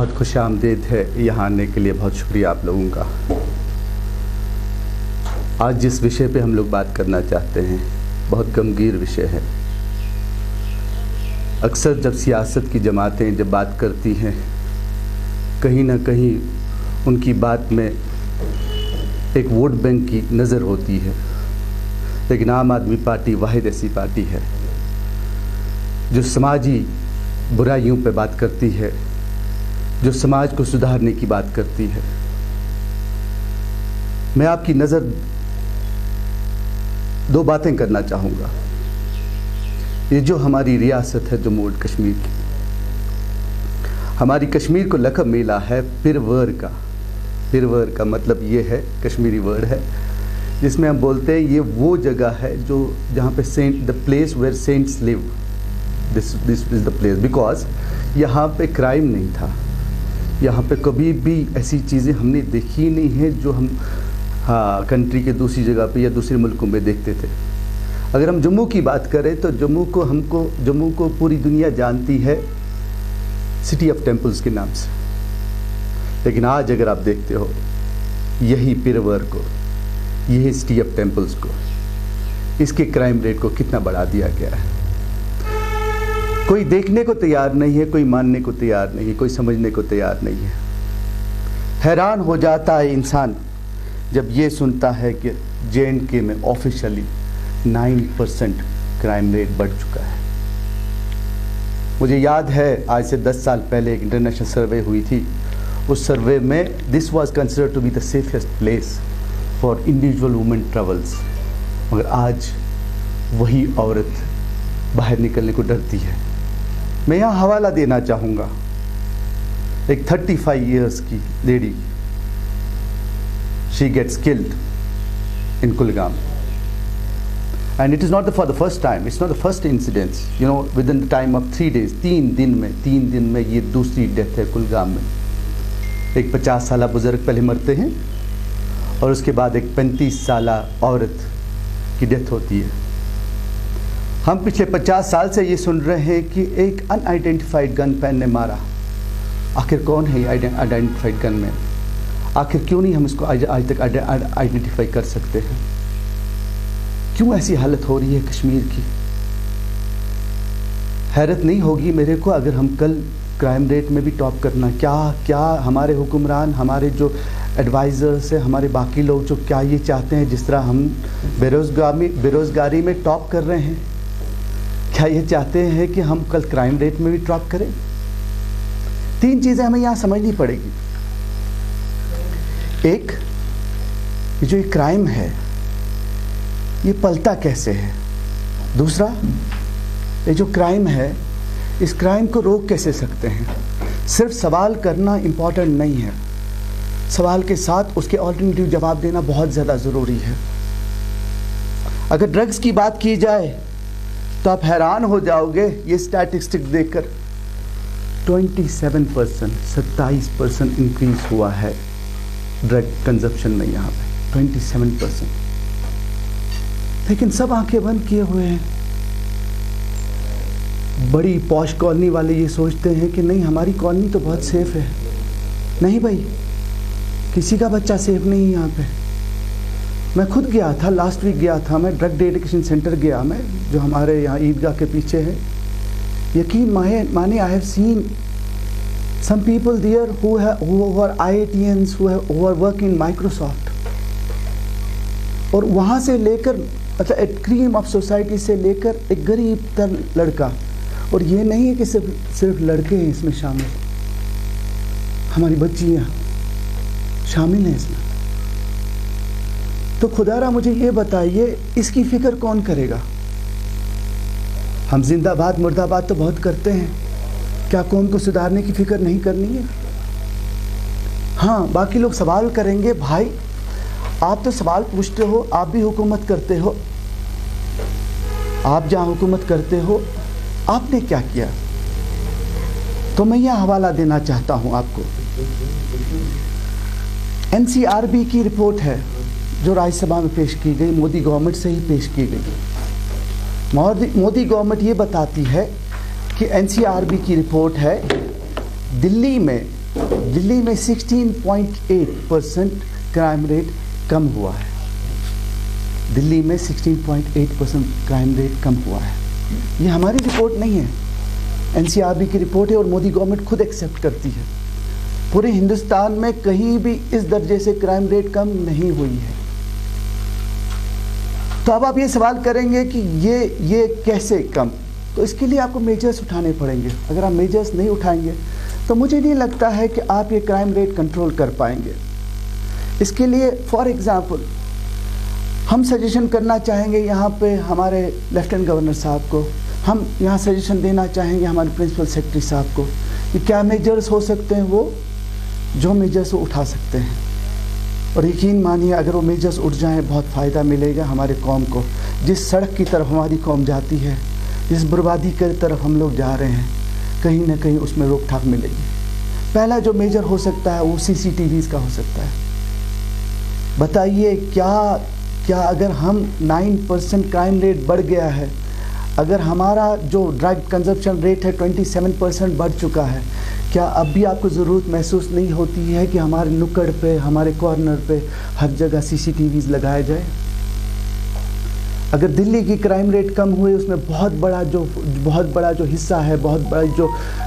बहुत खुशामदीद है यहाँ आने के लिए। बहुत शुक्रिया आप लोगों का। आज जिस विषय पे हम लोग बात करना चाहते हैं बहुत गंभीर विषय है। अक्सर जब सियासत की जमातें जब बात करती हैं कहीं ना कहीं उनकी बात में एक वोट बैंक की नज़र होती है, लेकिन आम आदमी पार्टी वाहिद ऐसी पार्टी है जो समाजी बुराइयों पे बात करती है, जो समाज को सुधारने की बात करती है। मैं आपकी नज़र दो बातें करना चाहूँगा। ये जो हमारी रियासत है जम्मू और कश्मीर की, हमारी कश्मीर को लक़ब मिला है पिरवर का। पिरवर का मतलब ये है, कश्मीरी वर्ड है जिसमें हम बोलते हैं ये वो जगह है जो जहाँ पे saint, the place where saints live, this is the place. बिकॉज यहाँ पे क्राइम नहीं था, यहाँ पे कभी भी ऐसी चीज़ें हमने देखी नहीं है जो हम कंट्री के दूसरी जगह पे या दूसरे मुल्कों में देखते थे। अगर हम जम्मू की बात करें तो जम्मू को पूरी दुनिया जानती है सिटी ऑफ टेम्पल्स के नाम से, लेकिन आज अगर आप देखते हो यही पिरवर को, यही सिटी ऑफ टेम्पल्स को, इसके क्राइम रेट को कितना बढ़ा दिया गया है। कोई देखने को तैयार नहीं है, कोई मानने को तैयार नहीं है, कोई समझने को तैयार नहीं है। हैरान हो जाता है इंसान जब ये सुनता है कि JNK में ऑफिशियली 9% क्राइम रेट बढ़ चुका है। मुझे याद है आज से 10 साल पहले एक इंटरनेशनल सर्वे हुई थी। उस सर्वे में this was considered to be the safest place for individual women travels, मगर आज वही औरत बाहर निकलने को डरती है। मैं यहाँ हवाला देना चाहूँगा एक 35 इयर्स की lady, she gets killed in Kulgam, and it is not for the first time, it's not the first incident, you know, within the time of 3 days, 3 दिन में ये दूसरी डेथ है कुलगाम में। एक 50 साला बुजुर्ग पहले मरते हैं और उसके बाद एक 35 साला औरत की डेथ होती है। हम पिछले 50 साल से ये सुन रहे हैं कि एक अनआइडेंटिफाइड गन मैन ने मारा। आखिर कौन है ये आइडेंटिफाइड गन मैन? आखिर क्यों नहीं हम इसको आज तक आइडेंटिफाई कर सकते हैं? क्यों ऐसी हालत हो रही है कश्मीर की? हैरत नहीं होगी मेरे को अगर हम कल क्राइम रेट में भी टॉप करना, क्या हमारे हुक्मरान, हमारे जो एडवाइज़र्स हैं, हमारे बाकी लोग जो क्या ये चाहते हैं जिस तरह हम बेरोज़गारी में टॉप कर रहे हैं, क्या ये चाहते हैं कि हम कल क्राइम रेट में भी टॉप करें? 3 चीज़ें हमें यहाँ समझनी पड़ेगी। एक, ये जो ये क्राइम है ये पलता कैसे है। दूसरा, ये जो क्राइम है इस क्राइम को रोक कैसे सकते हैं। सिर्फ सवाल करना इम्पॉर्टेंट नहीं है, सवाल के साथ उसके ऑल्टरनेटिव जवाब देना बहुत ज़्यादा ज़रूरी है। अगर ड्रग्स की बात की जाए तो आप हैरान हो जाओगे ये स्टैटिस्टिक देखकर। 27% इंक्रीज हुआ है ड्रग कंजप्शन में यहाँ पे, 27%। लेकिन सब आंखें बंद किए हुए हैं। बड़ी पॉश कॉलोनी वाले ये सोचते हैं कि नहीं हमारी कॉलोनी तो बहुत सेफ है। नहीं भाई, किसी का बच्चा सेफ नहीं है यहाँ पे। मैं खुद गया था, लास्ट वीक गया था मैं, ड्रग डिएडिक्शन सेंटर गया मैं, जो हमारे यहाँ ईदगाह के पीछे है। यकीन माने I have seen some people there who are IITians who are working in Microsoft, और वहाँ से लेकर मतलब एक क्रीम ऑफ सोसाइटी से लेकर एक गरीब तर लड़का, और ये नहीं है कि सिर्फ लड़के हैं इसमें शामिल, हमारी बच्चियाँ शामिल हैं इसमें। तो खुदारा मुझे ये बताइए इसकी फिक्र कौन करेगा? हम जिंदाबाद मुर्दाबाद तो बहुत करते हैं, क्या कौम को सुधारने की फिक्र नहीं करनी है? हाँ, बाकी लोग सवाल करेंगे, भाई आप तो सवाल पूछते हो, आप भी हुकूमत करते हो, आप जहाँ हुकूमत करते हो आपने क्या किया? तो मैं यह हवाला देना चाहता हूँ आपको। NCRB की रिपोर्ट है जो राज्यसभा में पेश की गई, मोदी गवर्नमेंट से ही पेश की गई। मोदी गवर्नमेंट ये बताती है कि NCRB की रिपोर्ट है, दिल्ली में दिल्ली में 16.8% क्राइम रेट कम हुआ है। दिल्ली में 16.8% क्राइम रेट कम हुआ है। ये हमारी रिपोर्ट नहीं है, एनसीआरबी की रिपोर्ट है और मोदी गवर्नमेंट खुद एक्सेप्ट करती है। पूरे हिंदुस्तान में कहीं भी इस दर्जे से क्राइम रेट कम नहीं हुई है। तो अब आप ये सवाल करेंगे कि ये कैसे कम, तो इसके लिए आपको मेजर्स उठाने पड़ेंगे। अगर आप मेजर्स नहीं उठाएंगे तो मुझे नहीं लगता है कि आप ये क्राइम रेट कंट्रोल कर पाएंगे। इसके लिए फॉर एग्जांपल हम सजेशन करना चाहेंगे यहाँ पे हमारे लेफ्टिनेंट गवर्नर साहब को, हम यहाँ सजेशन देना चाहेंगे हमारे प्रिंसिपल सेक्रेटरी साहब को कि क्या मेजर्स हो सकते हैं, वो जो मेजर्स वो उठा सकते हैं। और यकीन मानिए अगर वो मेजर्स उठ जाएं बहुत फ़ायदा मिलेगा हमारे कौम को। जिस सड़क की तरफ हमारी कौम जाती है, जिस बर्बादी की तरफ हम लोग जा रहे हैं, कहीं ना कहीं उसमें रोक ठाक मिलेगी। पहला जो मेजर हो सकता है वो CCTVs का हो सकता है। बताइए क्या अगर हम 9% क्राइम रेट बढ़ गया है, अगर हमारा जो ड्रग कंजप्शन रेट है 27% बढ़ चुका है, क्या अब भी आपको ज़रूरत महसूस नहीं होती है कि हमारे नुक्कड़ पे, हमारे कॉर्नर पे हर जगह CCTVs लगाए जाए? अगर दिल्ली की क्राइम रेट कम हुए उसमें बहुत बड़ा जो हिस्सा है, बहुत बड़ा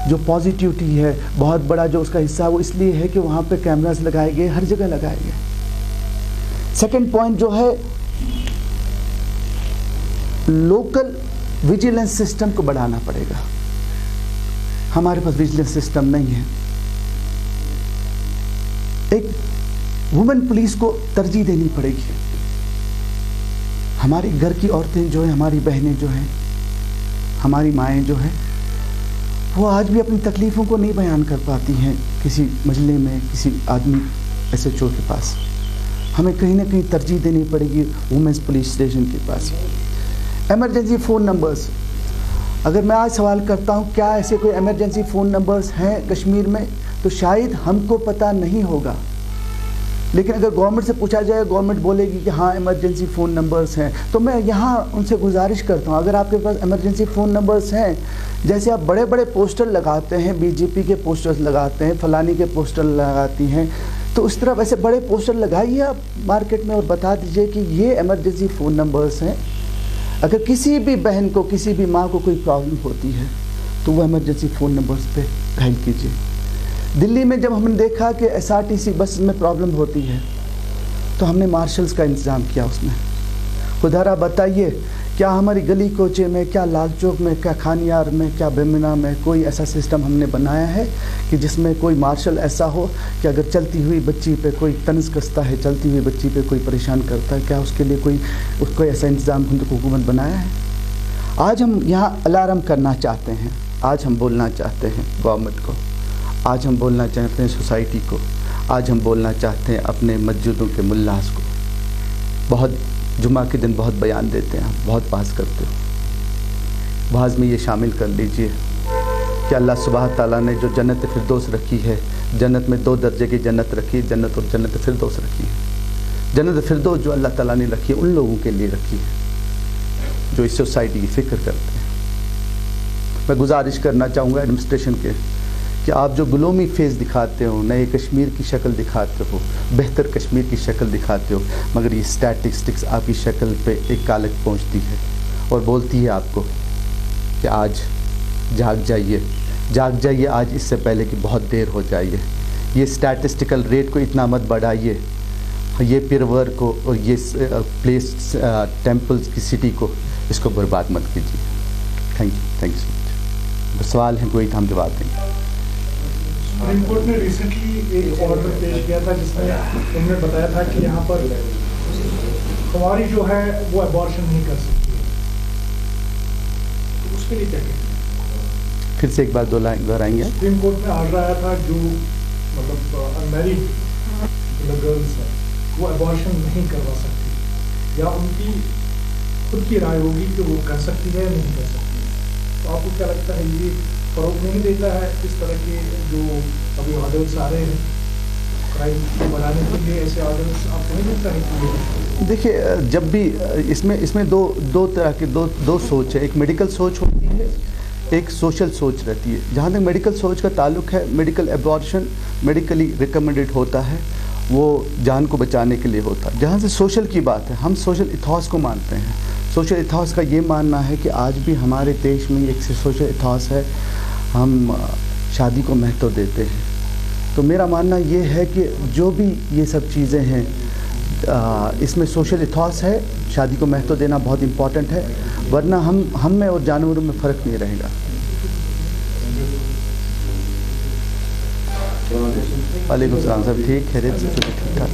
जो पॉजिटिविटी है, बहुत बड़ा जो उसका हिस्सा है वो इसलिए है कि वहाँ पे कैमरास लगाए गए, हर जगह लगाए गए। सेकंड पॉइंट जो है, लोकल विजिलेंस सिस्टम को बढ़ाना पड़ेगा। हमारे पास विजिलेंस सिस्टम नहीं है। एक वुमेन पुलिस को तरजीह देनी पड़ेगी। हमारी घर की औरतें जो हैं, हमारी बहनें जो हैं, हमारी माएँ जो हैं, वो आज भी अपनी तकलीफ़ों को नहीं बयान कर पाती हैं किसी मजले में, किसी आदमी SHO के पास। हमें कहीं ना कहीं तरजीह देनी पड़ेगी वुमेन्स पुलिस स्टेशन के पास। एमरजेंसी फ़ोन नंबर्स, अगर मैं आज सवाल करता हूँ क्या ऐसे कोई एमरजेंसी फ़ोन नंबर्स हैं कश्मीर में, तो शायद हमको पता नहीं होगा। लेकिन अगर गवर्नमेंट से पूछा जाए, गवर्नमेंट बोलेगी कि हाँ इमरजेंसी फ़ोन नंबर्स हैं, तो मैं यहाँ उनसे गुजारिश करता हूँ अगर आपके पास इमरजेंसी फ़ोन नंबर्स हैं, जैसे आप बड़े बड़े पोस्टर लगाते हैं, BJP के पोस्टर्स लगाते हैं, फलानी के पोस्टर लगाती हैं, तो उस तरह वैसे बड़े पोस्टर लगाइए आप मार्केट में और बता दीजिए कि ये इमरजेंसी फ़ोन नंबर्स हैं। अगर किसी भी बहन को, किसी भी माँ को कोई प्रॉब्लम होती है तो वो इमरजेंसी फ़ोन नंबर्स पे डायल कीजिए। दिल्ली में जब हमने देखा कि SRTC बस में प्रॉब्लम होती है तो हमने मार्शल्स का इंतज़ाम किया उसमें। खुदारा बताइए क्या हमारी गली कोचे में, क्या लाल चौक में, क्या खानियार में, क्या बेमिना में कोई ऐसा सिस्टम हमने बनाया है कि जिसमें कोई मार्शल ऐसा हो कि अगर चलती हुई बच्ची पे कोई तंज कसता है, चलती हुई बच्ची पे कोई परेशान करता है, क्या उसके लिए उसको ऐसा इंतज़ाम हुकूमत बनाया है? आज हम यहाँ अलार्म करना चाहते हैं, आज हम बोलना चाहते हैं गवर्नमेंट को, आज हम बोलना चाहते हैं सोसाइटी को, आज हम बोलना चाहते हैं अपने मस्जिदों के मुल्लास को। बहुत जुमा के दिन बहुत बयान देते हैं, बहुत बात करते हो, बाज़ में ये शामिल कर लीजिए कि अल्लाह सुबहान ताला ने जो जन्नत फिरदौस रखी है, जन्नत में 2 दर्जे की जन्नत रखी है, जन्नत और जन्नत फिरदौस रखी है। जन्नत फिरदौस जो अल्लाह ताला ने रखी है उन लोगों के लिए रखी है जो इस सोसाइटी की फ़िक्र करते हैं। मैं गुजारिश करना चाहूँगा एडमिनिस्ट्रेशन के कि आप जो गुलामी फेस दिखाते हो, नए कश्मीर की शक्ल दिखाते हो, बेहतर कश्मीर की शक्ल दिखाते हो, मगर ये स्टैटिस्टिक्स आपकी शक्ल पे एक कालक पहुंचती है और बोलती है आपको कि आज जाग जाइए आज, इससे पहले कि बहुत देर हो जाइए। ये स्टैटिस्टिकल रेट को इतना मत बढ़ाइए, ये पिरवर को और ये प्लेस टेम्पल्स की सिटी को इसको बर्बाद मत कीजिए। Thank you so much. सवाल हैं कोई तो हम जवाब देंगे। सुप्रीम कोर्ट ने रिसेंटली एक ऑर्डर पेश किया था जिसमें उन्होंने बताया था कि यहाँ पर कुंवारी जो है वो अबॉर्शन नहीं कर सकती है, तो उसके लिए क्या कहते हैं? फिर से एक बार दोहराएंगे। सुप्रीम कोर्ट में ऑर्डर आया था जो मतलब अनमैरिड गर्ल्स है वो अबॉर्शन नहीं करवा सकती, या उनकी खुद की राय होगी कि वो कर सकती है या नहीं कर सकती है। तो आपको क्या लगता है ये फरोग नहीं देता है इस तरह के जो अभी ऑर्डर्स आ रहे हैं क्राइम बढ़ाने के लिए? ऐसे ऑर्डर्स आपको नहीं लगता है? देखिए, जब भी इसमें दो तरह के दो सोच है। एक मेडिकल सोच होती है एक सोशल सोच रहती है। जहाँ तक मेडिकल सोच का ताल्लुक है, मेडिकल एबॉर्शन मेडिकली रिकमेंडेड होता है, वो जान को बचाने के लिए होता है। जहाँ से सोशल की बात है, हम सोशल इथॉस को मानते हैं। सोशल इथॉस का ये मानना है कि आज भी हमारे देश में एक सोशल इथॉस है, हम शादी को महत्व देते हैं। तो मेरा मानना ये है कि जो भी ये सब चीज़ें हैं, इसमें सोशल इथॉस है, शादी को महत्व देना बहुत इम्पॉर्टेंट है, वरना हम में और जानवरों में फ़र्क नहीं रहेगा। वालेकुम सलाम। सब ठीक, खैरियत से, ठीक ठाक।